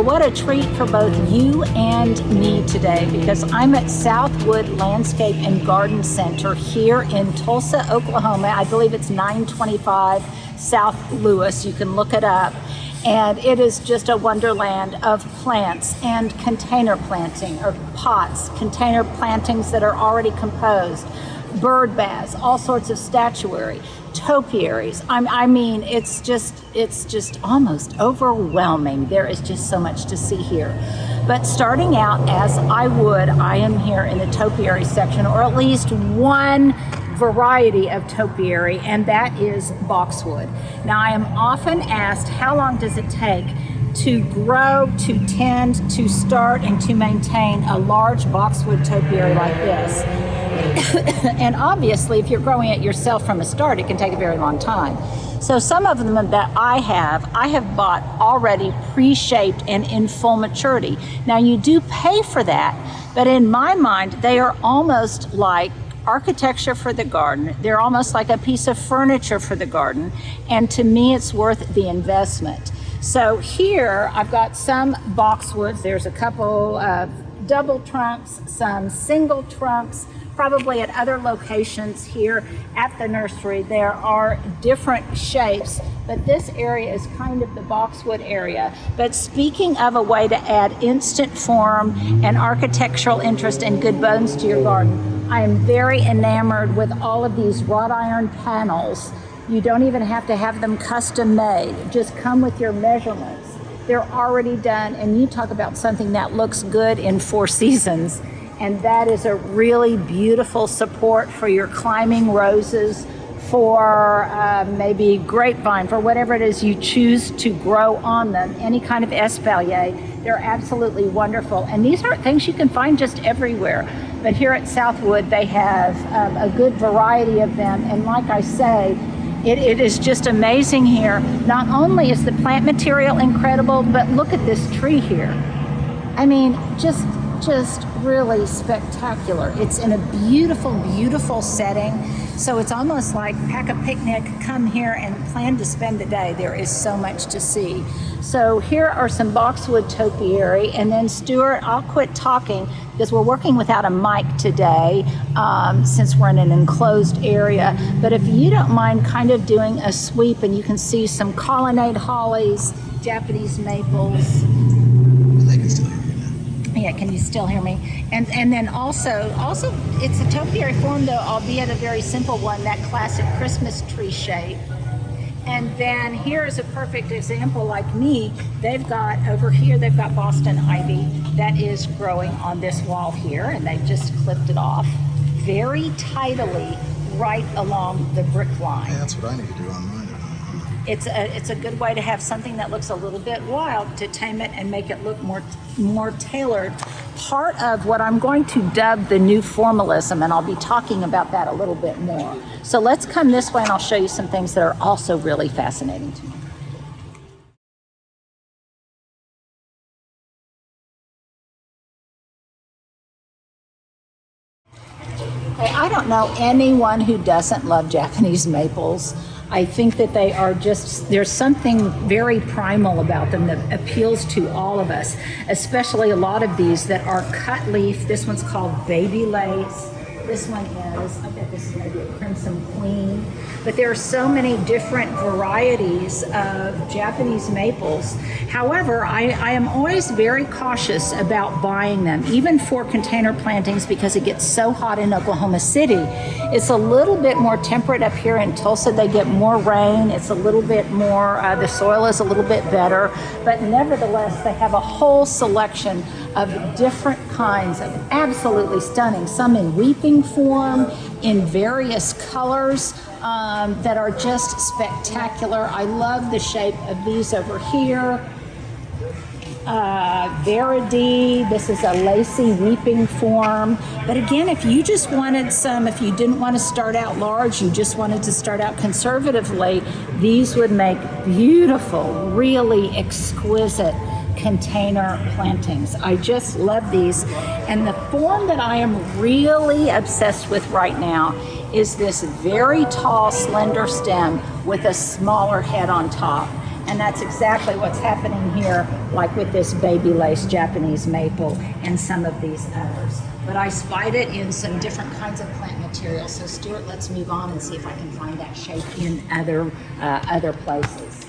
Well, what a treat for both you and me today, because I'm at Southwood Landscape and Garden Center here in Tulsa, Oklahoma. I believe it's 925 South Lewis. You can look it up. And it is just a wonderland of plants and container planting, or pots, container plantings that are already composed, bird baths, all sorts of statuary, topiaries. I mean, it's just almost overwhelming. There is just so much to see here. But starting out as I am here in the topiary section, or at least one variety of topiary, and that is boxwood. Now, I am often asked, how long does it take to grow, to tend, to start, and to maintain a large boxwood topiary like this? And obviously, if you're growing it yourself from a start, it can take a very long time. So some of them that I have bought already pre-shaped and in full maturity. Now, you do pay for that, but in my mind, they are almost like architecture for the garden. They're almost like a piece of furniture for the garden, and to me it's worth the investment. So here I've got some boxwoods. There's a couple of double trunks, some single trunks, probably at other locations here at the nursery. There are different shapes, but this area is kind of the boxwood area. But speaking of a way to add instant form and architectural interest and good bones to your garden, I am very enamored with all of these wrought iron panels. You don't even have to have them custom made. Just come with your measurements. They're already done, and you talk about something that looks good in 4 seasons. And that is a really beautiful support for your climbing roses, for maybe grapevine, for whatever it is you choose to grow on them, any kind of espalier. They're absolutely wonderful. And these aren't things you can find just everywhere. But here at Southwood, they have a good variety of them. And like I say, it is just amazing here. Not only is the plant material incredible, but look at this tree here. I mean, just really spectacular. It's in a beautiful, beautiful setting. So it's almost like pack a picnic, come here and plan to spend the day. There is so much to see. So here are some boxwood topiary, and then Stuart, I'll quit talking because we're working without a mic today since we're in an enclosed area. But if you don't mind kind of doing a sweep, and you can see some colonnade hollies, Japanese maples. I can still hear you now. Yeah, can you still hear me? And then also it's a topiary form, though, albeit a very simple one, that classic Christmas tree shape. And then here is a perfect example, like me. They've got over here, they've got Boston ivy that is growing on this wall here, and they've just clipped it off very tidily right along the brick line. Yeah, that's what I need to do on mine. It's a good way to have something that looks a little bit wild, to tame it and make it look more tailored. Part of what I'm going to dub the new formalism, and I'll be talking about that a little bit more. So let's come this way, and I'll show you some things that are also really fascinating to me. Okay, I don't know anyone who doesn't love Japanese maples. I think that they are just, there's something very primal about them that appeals to all of us, especially a lot of these that are cut leaf. This one's called baby lace. This one is, I bet this is maybe a crimson queen. But there are so many different varieties of Japanese maples. However, I am always very cautious about buying them, even for container plantings, because it gets so hot in Oklahoma City. It's a little bit more temperate up here in Tulsa. They get more rain. It's a little bit more, the soil is a little bit better. But nevertheless, they have a whole selection of different kinds of absolutely stunning, some in weeping form, in various colors that are just spectacular. I love the shape of these over here. Verity, this is a lacy weeping form. But again, if you just wanted some, if you didn't want to start out large, you just wanted to start out conservatively, these would make beautiful, really exquisite container plantings. I just love these. And the form that I am really obsessed with right now is this very tall, slender stem with a smaller head on top. And that's exactly what's happening here, like with this baby lace Japanese maple and some of these others. But I spied it in some different kinds of plant materials. So Stuart, let's move on and see if I can find that shape in other places.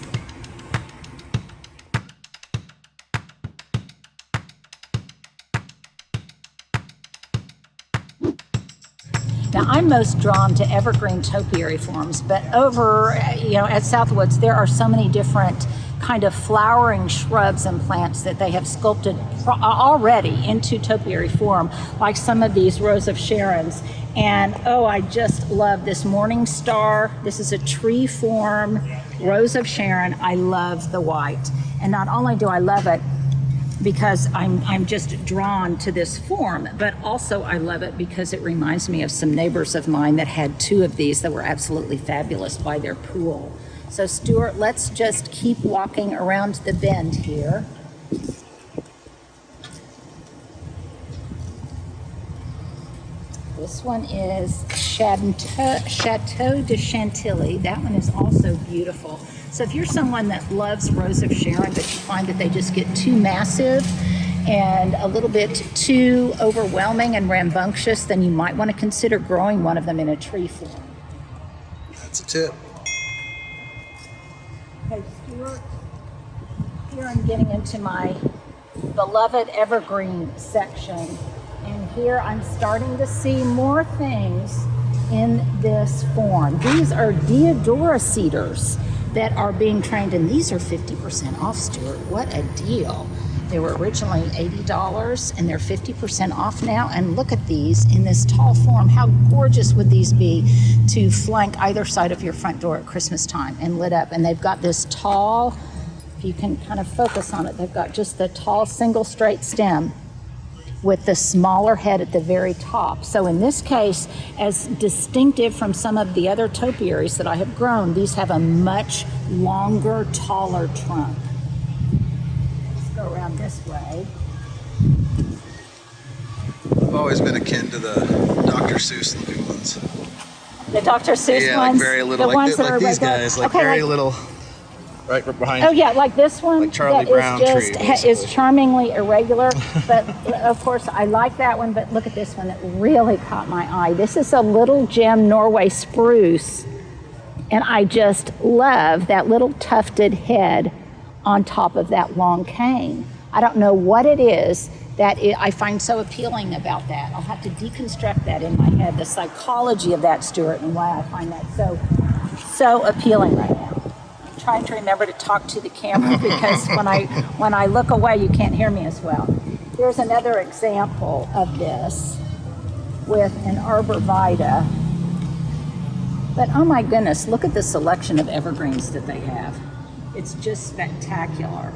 Now, I'm most drawn to evergreen topiary forms, but over, at Southwoods, there are so many different kind of flowering shrubs and plants that they have sculpted already into topiary form, like some of these Rose of Sharons. And I just love this Morning Star. This is a tree form Rose of Sharon. I love the white. And not only do I love it because I'm just drawn to this form, but also I love it because it reminds me of some neighbors of mine that had 2 of these that were absolutely fabulous by their pool. So Stuart, let's just keep walking around the bend here. This one is Chateau de Chantilly. That one is also beautiful. So if you're someone that loves Rose of Sharon, but you find that they just get too massive and a little bit too overwhelming and rambunctious, then you might want to consider growing one of them in a tree form. That's a tip. Okay, Stuart, here I'm getting into my beloved evergreen section. And here I'm starting to see more things in this form. These are Deodora cedars that are being trained, and these are 50% off, Stuart. What a deal. They were originally $80 and they're 50% off now. And look at these in this tall form. How gorgeous would these be to flank either side of your front door at Christmas time and lit up? And they've got this tall, if you can kind of focus on it, they've got just the tall single straight stem with the smaller head at the very top. So in this case, as distinctive from some of the other topiaries that I have grown, these have a much longer, taller trunk. Let's go around this way. I've always been akin to the Dr. Seuss looking ones. The Dr. Seuss yeah, ones? like very little, the ones like, that are these regular. guys, like okay, very little, right behind. Oh yeah, like this one like Charlie that Brown is tree, just is charmingly irregular. But of course, I like that one. But look at this one; it really caught my eye. This is a little gem Norway spruce, and I just love that little tufted head on top of that long cane. I don't know what it is that I find so appealing about that. I'll have to deconstruct that in my head, the psychology of that, Stuart, and why I find that so appealing right now. Trying to remember to talk to the camera because when I look away you can't hear me as well. Here's another example of this with an arbor vitae. But oh my goodness, look at the selection of evergreens that they have. It's just spectacular.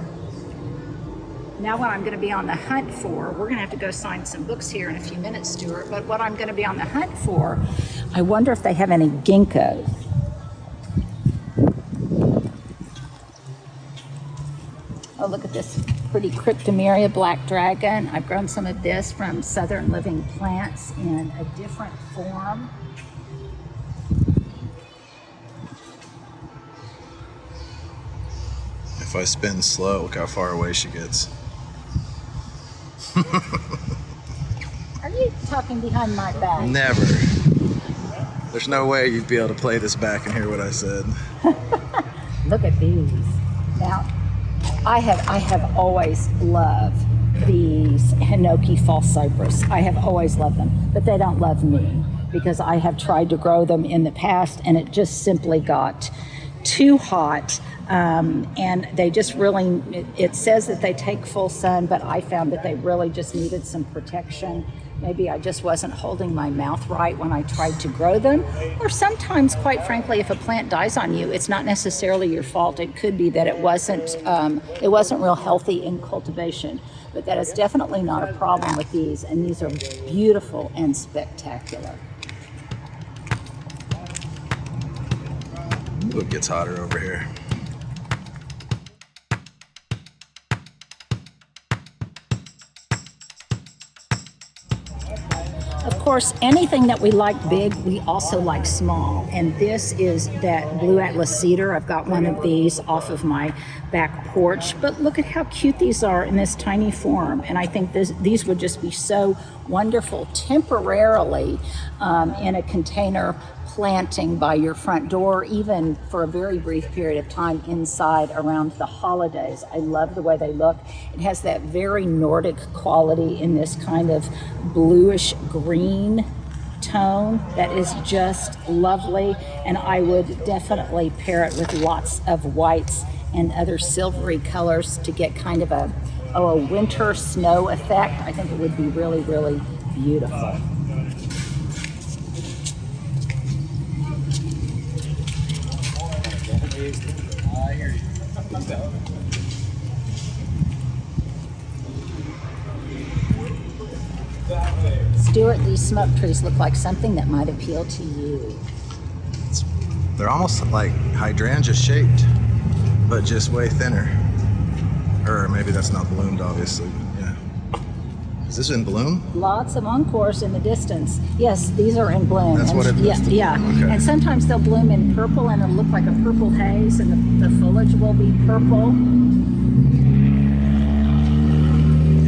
Now what I'm going to be on the hunt for, we're going to have to go sign some books here in a few minutes, Stuart, but what I'm going to be on the hunt for, I wonder if they have any ginkgo. Oh, look at this pretty Cryptomeria black dragon. I've grown some of this from Southern Living Plants in a different form. If I spin slow, look how far away she gets. Are you talking behind my back? Never. There's no way you'd be able to play this back and hear what I said. Look at these. Now, I have always loved these Hinoki false cypress. I have always loved them, but they don't love me because I have tried to grow them in the past and it just simply got too hot. And they just really, it says that they take full sun, but I found that they really just needed some protection. Maybe I just wasn't holding my mouth right when I tried to grow them. Or sometimes, quite frankly, if a plant dies on you, it's not necessarily your fault. It could be that it wasn't real healthy in cultivation. But that is definitely not a problem with these. And these are beautiful and spectacular. Ooh, it gets hotter over here. Of course, anything that we like big, we also like small. And this is that Blue Atlas cedar. I've got one of these off of my back porch. But look at how cute these are in this tiny form. And I think these would just be so wonderful temporarily in a container planting by your front door, even for a very brief period of time inside around the holidays. I love the way they look. It has that very Nordic quality in this kind of bluish green tone that is just lovely, and I would definitely pair it with lots of whites and other silvery colors to get kind of a winter snow effect. I think it would be really, really beautiful. Stuart, these smoke trees look like something that might appeal to you. They're almost like hydrangea shaped, but just way thinner. Or maybe that's not bloomed, obviously. Yeah. Is this in bloom? Lots of encores in the distance. Yes, these are in bloom. That's what it looks like. Yeah. Okay. And sometimes they'll bloom in purple and it'll look like a purple haze, and the foliage will be purple.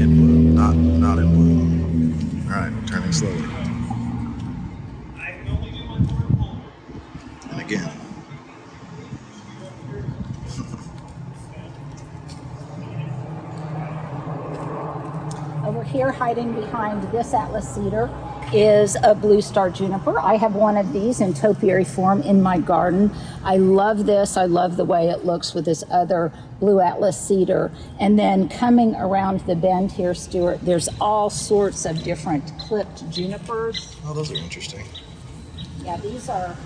In bloom, not in bloom. All right, turning slowly. And again. Over here, hiding behind this Atlas cedar, is a blue star juniper. I have one of these in topiary form in my garden. I love this. I love the way it looks with this other blue Atlas cedar. And then coming around the bend here, Stuart, there's all sorts of different clipped junipers. Oh, those are interesting. Yeah, these are...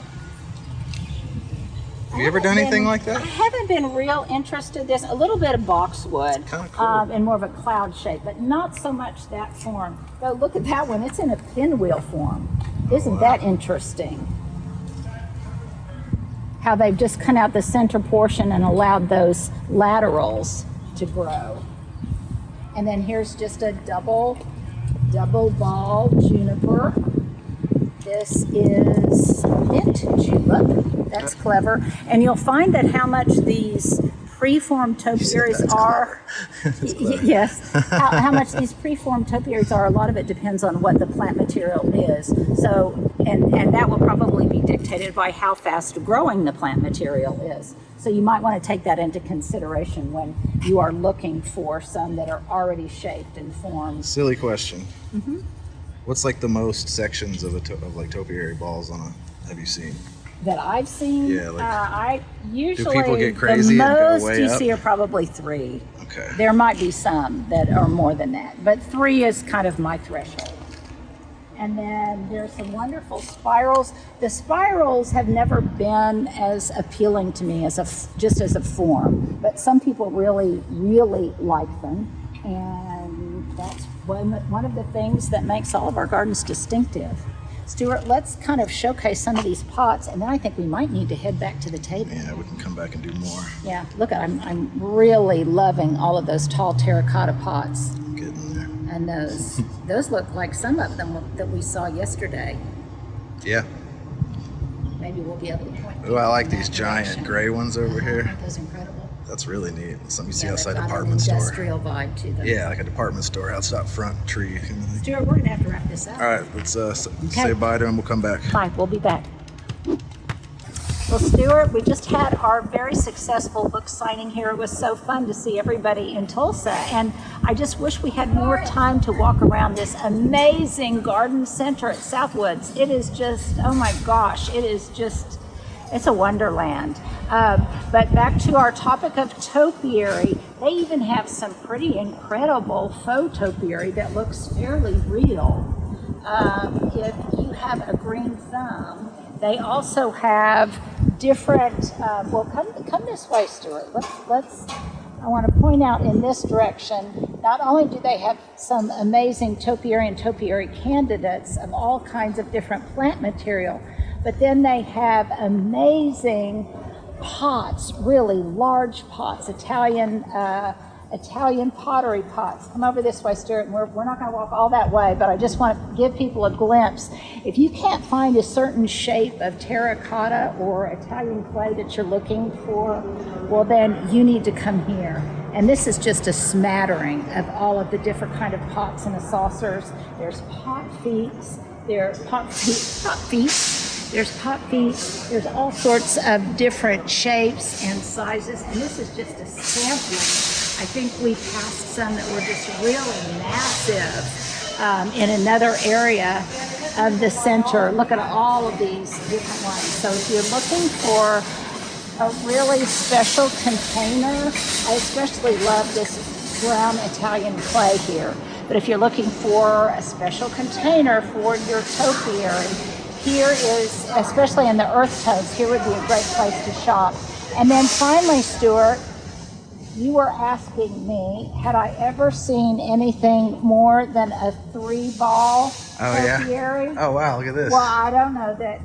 Have you ever done anything like that? I haven't been real interested in this. A little bit of boxwood, kind of cool. In more of a cloud shape, but not so much that form. But look at that one. It's in a pinwheel form. Isn't that interesting? How they've just cut out the center portion and allowed those laterals to grow. And then here's just a double ball juniper. This is mint julep. That's clever. And you'll find that how much these preformed topiaries are. Yes. How much these preformed topiaries are, a lot of it depends on what the plant material is. So, and that will probably be dictated by how fast growing the plant material is. So you might want to take that into consideration when you are looking for some that are already shaped and formed. Silly question. Mm-hmm. What's like the most sections of like topiary balls on a, have you seen? That I've seen? Yeah, like, I usually, do people get crazy the and go most way you up? see are probably 3. Okay. There might be some that are more than that, but 3 is kind of my threshold. And then there's some wonderful spirals. The spirals have never been as appealing to me as just as a form, but some people really, really like them. And that's one of the things that makes all of our gardens distinctive. Stuart, let's kind of showcase some of these pots, and then I think we might need to head back to the table. Yeah, we can come back and do more. Yeah, look, I'm really loving all of those tall terracotta pots. Getting there. And those look like some of them that we saw yesterday. Yeah. Maybe we'll be able to point. Oh, I like in these that giant direction. gray ones over here. Aren't those incredible? That's really neat. Something you see Yeah, outside they've got department an store. industrial vibe to them. Yeah, like a department store outside front tree. Stuart, we're gonna have to wrap this up. All right, let's say bye to him. We'll come back. Bye, we'll be back. Well, Stuart, we just had our very successful book signing here. It was so fun to see everybody in Tulsa, and I just wish we had more time to walk around this amazing garden center at Southwoods. It is just, oh my gosh, it's a wonderland. But back to our topic of topiary, they even have some pretty incredible faux topiary that looks fairly real. If you have a green thumb, they also have different, well, come this way, Stuart. I want to point out in this direction, not only do they have some amazing topiary and topiary candidates of all kinds of different plant material, but then they have amazing pots, really large pots, Italian Italian pottery pots. Come over this way, Stuart, and we're not going to walk all that way, but I just want to give people a glimpse. If you can't find a certain shape of terracotta or Italian clay that you're looking for, well, then you need to come here. And this is just a smattering of all of the different kind of pots and saucers. There's pot feet. There's pot feet. There's all sorts of different shapes and sizes. And this is just a sampling. I think we passed some that were just really massive in another area of the center. Look at all of these different ones. So if you're looking for a really special container, I especially love this brown Italian clay here. But if you're looking for a special container for your topiary, here is, especially in the earth tones, here would be a great place to shop. And then finally, Stuart, you were asking me, had I ever seen anything more than a 3-ball topiary? Yeah. Oh wow, look at this. Well, I don't know that,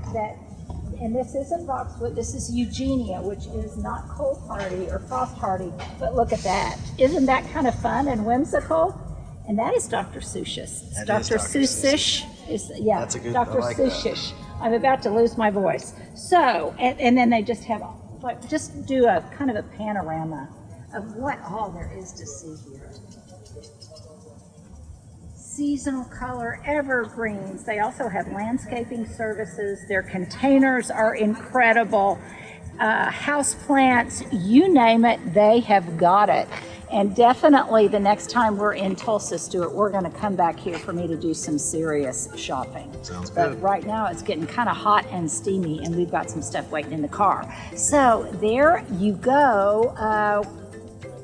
and this isn't boxwood, this is Eugenia, which is not cold hardy or frost hardy, but look at that. Isn't that kind of fun and whimsical? And that is Dr. Seussish. Dr. Seussish is, yeah, that's a good, Dr. I like Seussish. I'm about to lose my voice. So, and then they just have, like, just do a kind of a panorama of what all there is to see here. Seasonal color, evergreens. They also have landscaping services. Their containers are incredible. House plants, you name it, they have got it. And definitely the next time we're in Tulsa, Stuart, we're going to come back here for me to do some serious shopping. Sounds But good. right now it's getting kind of hot and steamy, and we've got some stuff waiting in the car. So there you go.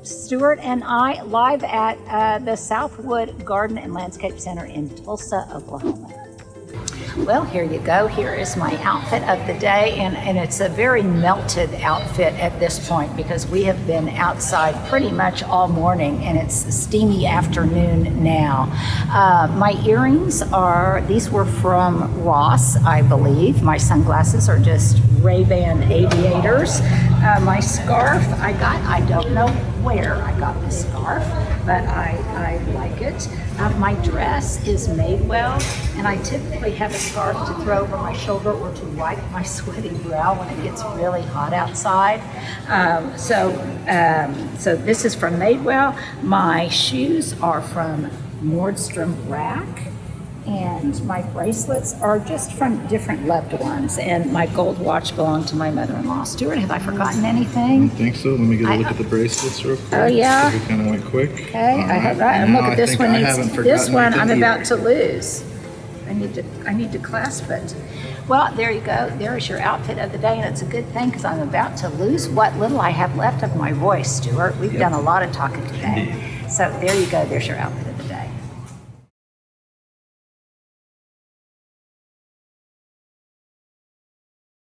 Stuart and I live at the Southwood Garden and Landscape Center in Tulsa, Oklahoma. Well, here you go. Here is my outfit of the day, and it's a very melted outfit at this point because we have been outside pretty much all morning, and it's a steamy afternoon now. My earrings these were from Ross, I believe. My sunglasses are just Ray-Ban aviators. My scarf I don't know where I got the scarf, but I like it. My dress is made well, and I typically have a scarf to throw over my shoulder or to wipe my sweaty brow when it gets really hot outside. So this is from Madewell. My shoes are from Nordstrom Rack, and my bracelets are just from different loved ones, and my gold watch belonged to my mother-in-law. Stuart, have I forgotten anything? I think so. Let me get a look at the bracelets real quick. Oh, yeah? We kind of went quick. Okay, I have that. And look at this one. This one I'm about to lose. lose. I need to clasp it. Well, there you go. There is your outfit of the day, and it's a good thing because I'm about to lose what little I have left of my voice, Stuart. We've done a lot of talking today. So there you go. There's your outfit.